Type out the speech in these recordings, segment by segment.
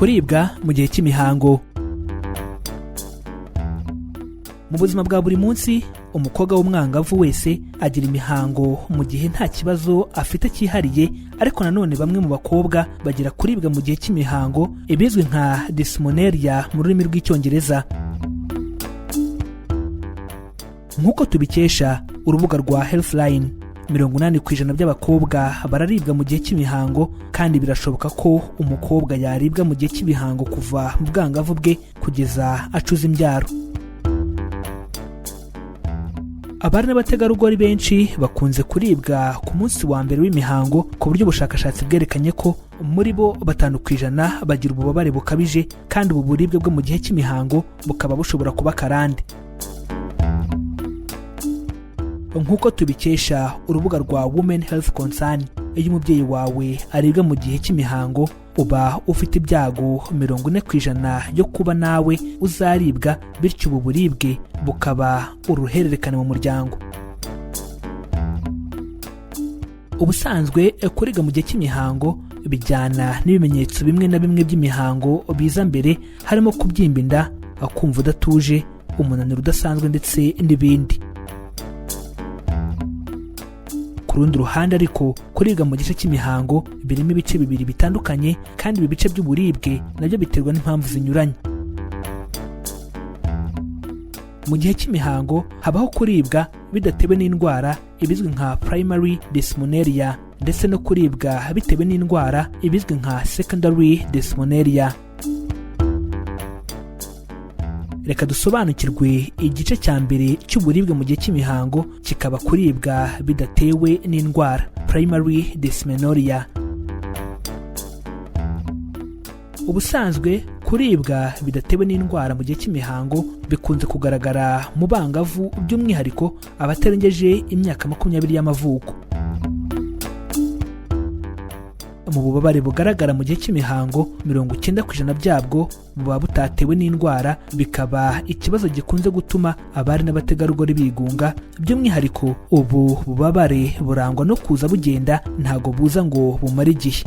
kuribwa mu gihe cy'imihango. Mu buzima bwa buri munsi umukobwa w'umwangavu wese agira imihango mu gihe nta kibazo afite cyihariye, ariko nanone bamwe mu bakobwa bagira kuribwa mu gihe cy'imihango, ibizwi nka dysmenorrhea mu rurimi rw'icyongereza. nk'uko tubikesha urubuga rwa Healthline, 80% by'abakobwa bararibwa mu gihe cy'imihango, kandi birashoboka ko umukobwa yaribwa mu gihe cy'imihango kuva mu bwangavu bwe kugeza acuze imbyaro. Abari n'abategarugori benshi bakunze kuribwa ku munsi wa mbere w'imihango, ku buryo ubushakashatsi bwerekanye ko muri bo 5% bagira ububabare bukabije, kandi ubu buribwe bwo mu gihe cy'imihango bukaba bushobora kuba karande. Nk'uko tubikesha urubuga rwa Women Health Concern, iyo umubyeyi wawe aribwa mu gihe cy'imihango uba ufite ibyago 40% yo kuba nawe uzaribwa, bityo ubu buribwe bukaba uruhererekane mu muryango. Ubusanzwe kuribwa mu gihe cy'imihango bijyana n'ibimenyetso bimwe na bimwe by'imihango biza mbere, harimo kubyimba inda, kumva udatuje, umunaniro udasanzwe ndetse n'ibindi. Ku rundi ruhande ariko kuribwa mu gice cy'imihango birimo ibice bibiri bitandukanye, kandi ibi bice by'uburibwe nabyo biterwa n'impamvu zinyuranye. Mu gihe cy'imihango habaho kuribwa bidatewe n'indwara, ibizwi nka primary dysmenorrhea, ndetse no kuribwa bitewe n'indwara, ibizwi nka secondary dysmenorrhea. Reka dusobanukirwe igice cya mbere cy'uburibwe mu gihe cy'imihango, kikaba kuribwa bidatewe n'indwara, primary dysmenorrhea. Ubusanzwe kuribwa bidatewe n'indwara mu gihe cy'imihango bikunze kugaragara mu bangavu, by'umwihariko abatarengeje imyaka 20 y'amavuko. Mu bubabare bugaragara mu gihe cy'imihango 90% byabwo buba butatewe n'indwara, bikaba ikibazo gikunze gutuma abari n'abategarugori bigunga, by'umwihariko ubu bubabare burangwa no kuza bugenda, ntago buza ngo bumare igihe.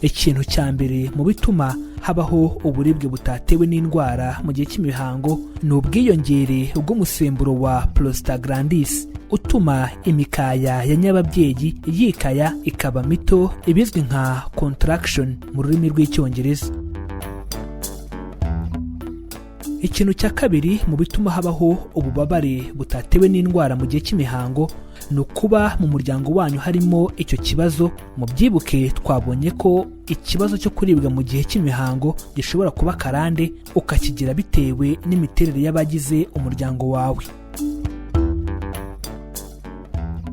Ikintu cya mbere mu bituma habaho uburibwe butatewe n'indwara mu gihe cy'imihango ni ubwiyongere bw'umusemburo wa prostaglandins, utuma imikaya ya nyababyeyi yikaya ikaba mito, ibizwi nka contraction mu rurimi rw'icyongereza. Ikintu cya kabiri mu bituma habaho ububabare butatewe n'indwara mu gihe cy'imihango ni ukuba mu muryango wanyu harimo icyo kibazo. Mu byibuke twabonye ko ikibazo cyo kuribwa mu gihe cy'imihango gishobora kuba karande, ukakigira bitewe n'imiterere y'abagize umuryango wawe.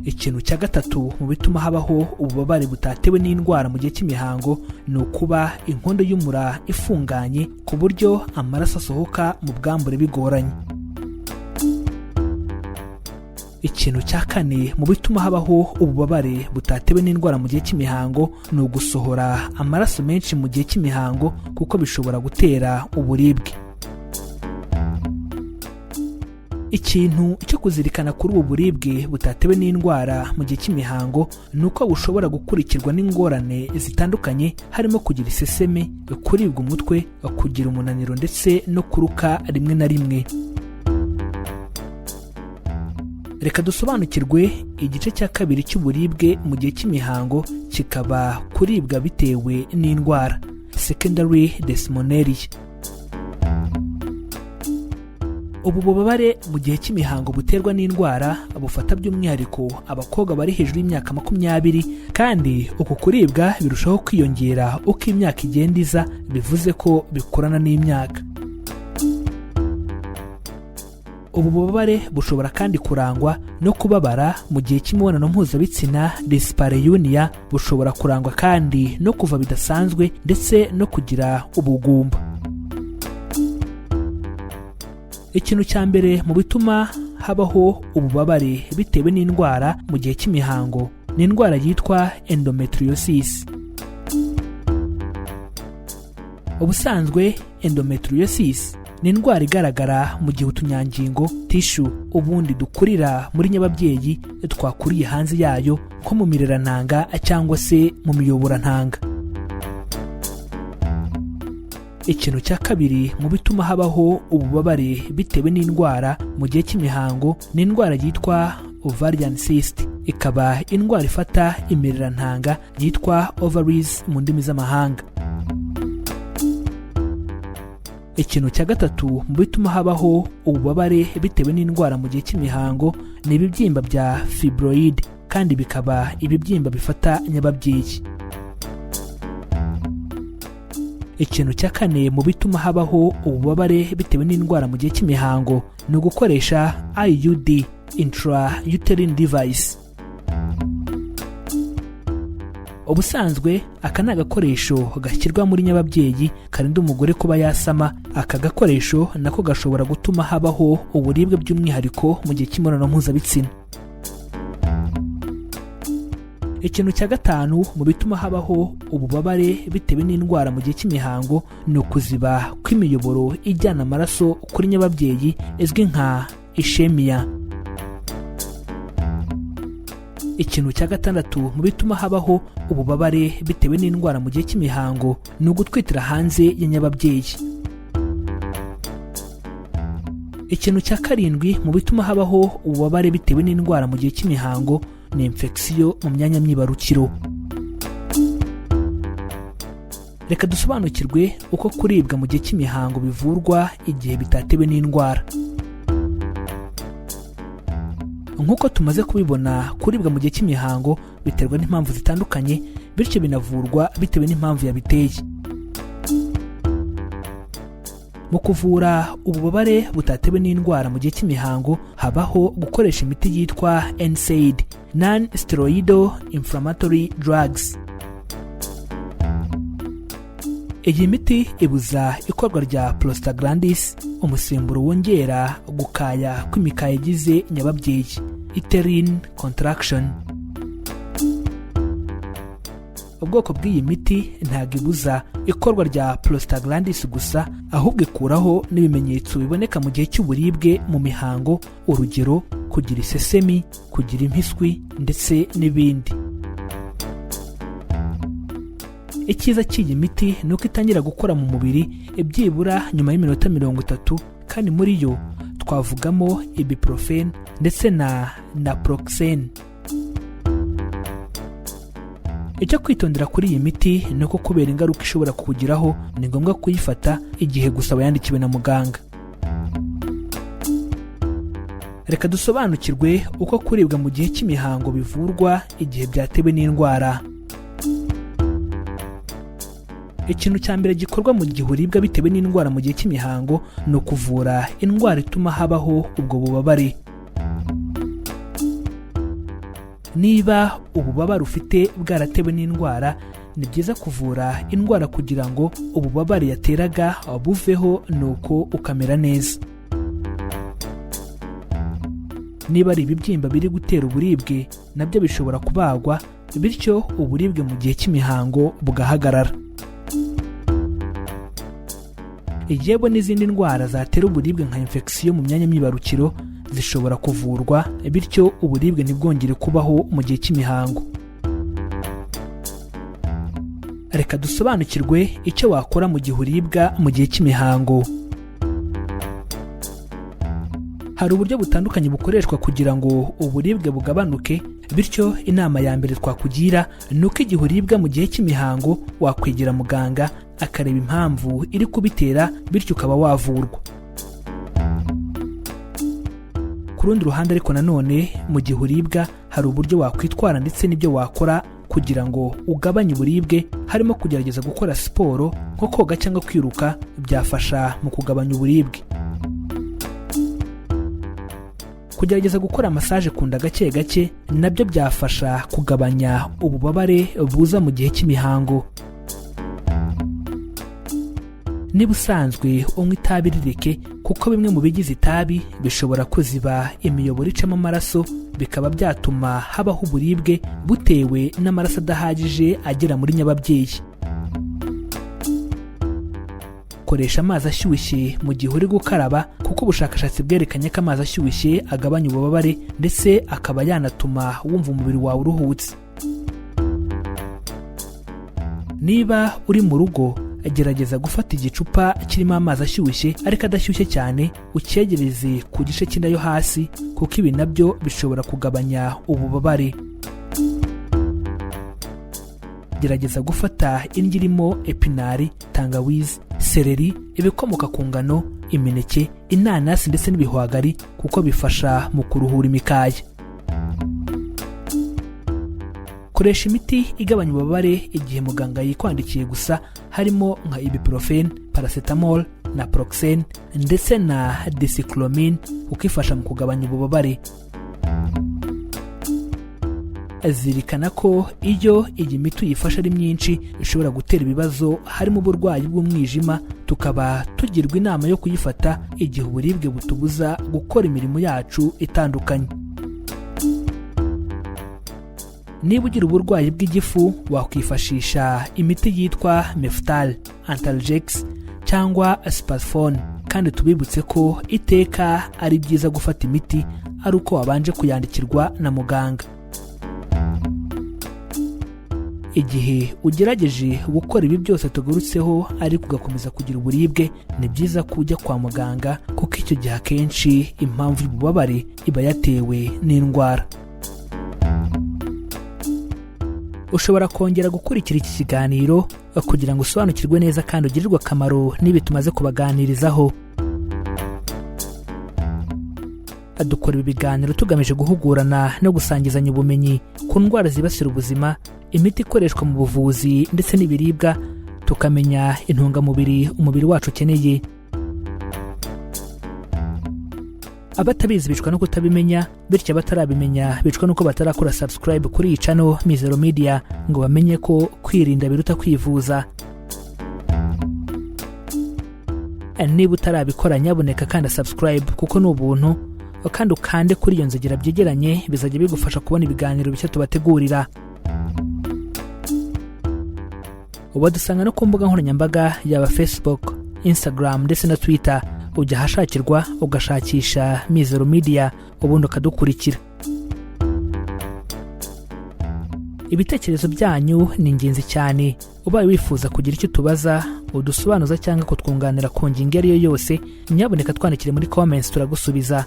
Ikintu cya gatatu mu bituma habaho ububabare butatewe n'indwara mu gihe cy'imihango ni ukuba inkondo y'umura ifunganye, ku buryo amaraso asohoka mu bwambure bigoranye. Ikintu cya kane mu bituma habaho ububabare butatewe n'indwara mu gihe cy'imihango ni ugusohora amaraso menshi mu gihe cy'imihango, kuko bishobora gutera uburibwe. Ikintu cyo kuzirikana kuri ubu buribwe butatewe n'indwara mu gihe cy'imihango ni uko bushobora gukurikirwa n'ingorane zitandukanye, harimo kugira iseseme, kuribwa umutwe, kugira umunaniro ndetse no kuruka rimwe na rimwe. Reka dusobanukirwe igice cya kabiri cy'uburibwe mu gihe cy'imihango, kikaba kuribwa bitewe n'indwara, secondary dysmenorrhea. Ubu bubabare mu gihe cy'imihango buterwa n'indwara bufata by'umwihariko abakobwa bari hejuru y'imyaka 20, kandi uku kuribwa birushaho kwiyongera uko imyaka igenda iza, bivuze ko bikurana n'imyaka. Ubu bubabare bushobora kandi kurangwa no kubabara mu gihe cy'imibonano mpuzabitsina, dyspareunia. Bushobora kurangwa kandi no kuva bidasanzwe ndetse no kugira ubugumba. Ikintu cya mbere mu bituma habaho ububabare bitewe n'indwara mu gihe cy'imihango ni indwara yitwa endometriosis. Ubusanzwe endometriosis ni indwara igaragara mu gihe utunyangingo tissue ubundi dukurira muri nyababyeyi twakuriye hanze yayo, nko mu mirerantanga cyangwa se mu miyoborantanga. ikintu cya kabiri mu bituma habaho ububabare bitewe n'indwara mu gihe cy'imihango ni indwara yitwa ovarian cyst, ikaba indwara ifata imirerantanga yitwa ovaries mu ndimi z'amahanga. Ikintu cya gatatu mu bituma habaho ububabare bitewe n'indwara mu gihe cy'imihango ni ibibyimba bya fibroid, kandi bikaba ibibyimba bifata nyababyeyi. Ikintu cya kane mu bituma habaho ububabare bitewe n'indwara mu gihe cy'imihango ni ugukoresha IUD, intrauterine device. Ubusanzwe aka ni agakoresho gashyirwa muri nyababyeyi karinda umugore kuba yasama. Aka gakoresho nako gashobora gutuma habaho uburibwe by'umwihariko mu gihe cy'imibonano mpuzabitsina. Ikintu cya gatanu mu bituma habaho ububabare bitewe n'indwara mu gihe cy'imihango ni ukuziba kw'imiyoboro ijyana amaraso kuri nyababyeyi izwi nka ischemia. Ikintu cya gatandatu mu bituma habaho ububabare bitewe n'indwara mu gihe cy'imihango ni ugutwitira hanze ya nyababyeyi. Ikintu cya karindwi mu bituma habaho ububabare bitewe n'indwara mu gihe cy'imihango ni infection mu myanya myibarukiro. Reka dusobanukirwe uko kuribwa mu gihe cy'imihango bivurwa igihe bitatewe n'indwara. Nk'uko tumaze kubibona, kuribwa mu gihe cy'imihango biterwa n'impamvu zitandukanye, bityo binavurwa bitewe n'impamvu yabiteye. Mu kuvura ububabare butatewe n'indwara mu gihe cy'imihango habaho gukoresha imiti yitwa NSAID, non-steroidal inflammatory drugs. Iyi miti ibuza ikorwa rya prostaglandins, umusemburo wongera gukaya kw'imikaya igize nyababyeyi, uterine contraction. Ubwoko bw'iyi miti ntabwo ibuza ikorwa rya prostaglandins gusa, ahubwo ikuraho n'ibimenyetso biboneka mu gihe cy'uburibwe mu mihango, urugero kugira isesemi, kugira impiswi ndetse n'ibindi. Icyiza cy'iyi miti ni uko itangira gukora mu mubiri byibura nyuma y'iminota 30, kandi muri yo twavugamo ibuprofen ndetse na naproxen. Icyo kwitondera kuri iyi miti ni uko kubera ingaruka ishobora kukugiraho ni ngombwa kuyifata igihe gusa wayandikiwe na muganga. Reka dusobanukirwe uko kuribwa mu gihe cy'imihango bivurwa igihe byatewe n'indwara. Ikintu cya mbere gikorwa mu gihe uribwa bitewe n'indwara mu gihe cy'imihango ni ukuvura indwara ituma habaho ubwo bubabare. Niba ububabare ufite bwaratewe n'indwara, ni byiza kuvura indwara kugira ngo ububabare yateraga buveho nuko ukamera neza. Niba ari ibibyimba biri gutera uburibwe, nabyo bishobora kubagwa, bityo uburibwe mu gihe cy'imihango bugahagarara. Yewe n'izindi ndwara zatera uburibwe nka infection mu myanya myibarukiro zishobora kuvurwa, bityo uburibwe ntibwongere kubaho mu gihe cy'imihango. Reka dusobanukirwe icyo wakora mu gihe uribwa mu gihe cy'imihango. Hari uburyo butandukanye bukoreshwa kugira ngo uburibwe bugabanuke, bityo inama ya mbere twakugira ni uko igihe uribwa mu gihe cy'imihango wakwegera muganga akareba impamvu iri kubitera, bityo ukaba wavurwa. Ku rundi ruhande ariko nanone, mu gihe uribwa hari uburyo wakwitwara ndetse n'ibyo wakora kugira ngo ugabanye uburibwe, harimo kugerageza gukora siporo nko koga cyangwa kwiruka, byafasha mu kugabanya uburibwe. Kugerageza gukora massage ku nda gake gake nabyo byafasha kugabanya ububabare buza mu gihe cy'imihango. Niba usanzwe unywa itabi rireke, kuko bimwe mu bigize itabi bishobora kuziba imiyoboro icamo amaraso, bikaba byatuma habaho uburibwe butewe n'amaraso adahagije agera muri nyababyeyi. Koresha amazi ashyushye mu gihe uri gukaraba, kuko ubushakashatsi bwerekanye ko amazi ashyushye agabanya ububabare ndetse akaba yanatuma wumva umubiri wawe uruhutse. Niba uri mu rugo, gerageza gufata igicupa kirimo amazi ashyushye ariko adashyushye cyane ucyegereze ku gice cy'inda yo hasi kuko ibi nabyo bishobora kugabanya ububabare. Gerageza gufata indyo irimo epinari, tangawizi, seleri, ibikomoka ku ngano, imineke, inanasi ndetse n'ibihwagari kuko bifasha mu kuruhura imikaya. Koresha imiti igabanya ububabare igihe muganga yikwandikiye gusa, harimo nka ibuprofen, paracetamol, naproxen ndetse na dicyclomine kuko ifasha mu kugabanya ububabare. Zirikana ko iyo iyi miti uyifasha ari myinshi ishobora gutera ibibazo harimo uburwayi bw'umwijima, tukaba tugirwa inama yo kuyifata igihe uburibwe butubuza gukora imirimo yacu itandukanye. Niba ugira uburwayi bw'igifu wakwifashisha imiti yitwa Meftal, Antalgex cyangwa Spasfone, kandi tubibutse ko iteka ari byiza gufata imiti ari uko wabanje kuyandikirwa na muganga. Igihe ugerageje gukora ibi byose tugurutseho ariko ugakomeza kugira uburibwe, ni byiza ko ujya kwa muganga kuko icyo gihe akenshi impamvu y'ububabare iba yatewe n'indwara. Ushobora kongera gukurikira iki kiganiro kugira ngo usobanukirwe neza kandi ugirirwe akamaro n'ibi tumaze kubaganirizaho. Dukora ibi biganiro tugamije guhugurana no gusangizanya ubumenyi ku ndwara zibasira ubuzima, imiti ikoreshwa mu buvuzi ndetse n'ibiribwa, tukamenya intungamubiri umubiri wacu ukeneye. Abatabizi bicwa no kutabimenya, bityo abatarabimenya bicwa nuko batarakora subscribe kuri iyi channel Mizero Media ngo bamenye ko kwirinda biruta kwivuza. Niba utarabikora nyaboneka kandi subscribe kuko ni ubuntu, kandi ukande kuri iyo nzogera byegeranye bizajya bigufasha kubona ibiganiro bishya tubategurira. Wadusanga no ku mbuga nkoranyambaga yaba Facebook, Instagram ndetse na Twitter, ujya ahashakirwa ugashakisha Mizero Media ubundi ukadukurikira. Ibitekerezo byanyu ni ingenzi cyane. Ubaye wifuza kugira icyo tubaza, udusobanuza cyangwa kutwunganira ku ngingo iyo ari yo yose, nyaboneka twandikire muri comments turagusubiza.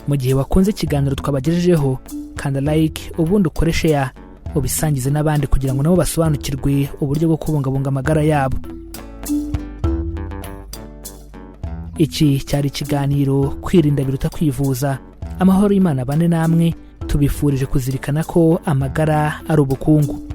Mu gihe wakunze ikiganiro twabagejejeho, kanda like ubundi ukore share ubisangize n'abandi kugira ngo nabo basobanukirwe uburyo bwo kubungabunga amagara yabo. Iki cyari ikiganiro kwirinda biruta kwivuza. Amahoro y'Imana bane namwe, tubifurije kuzirikana ko amagara ari ubukungu.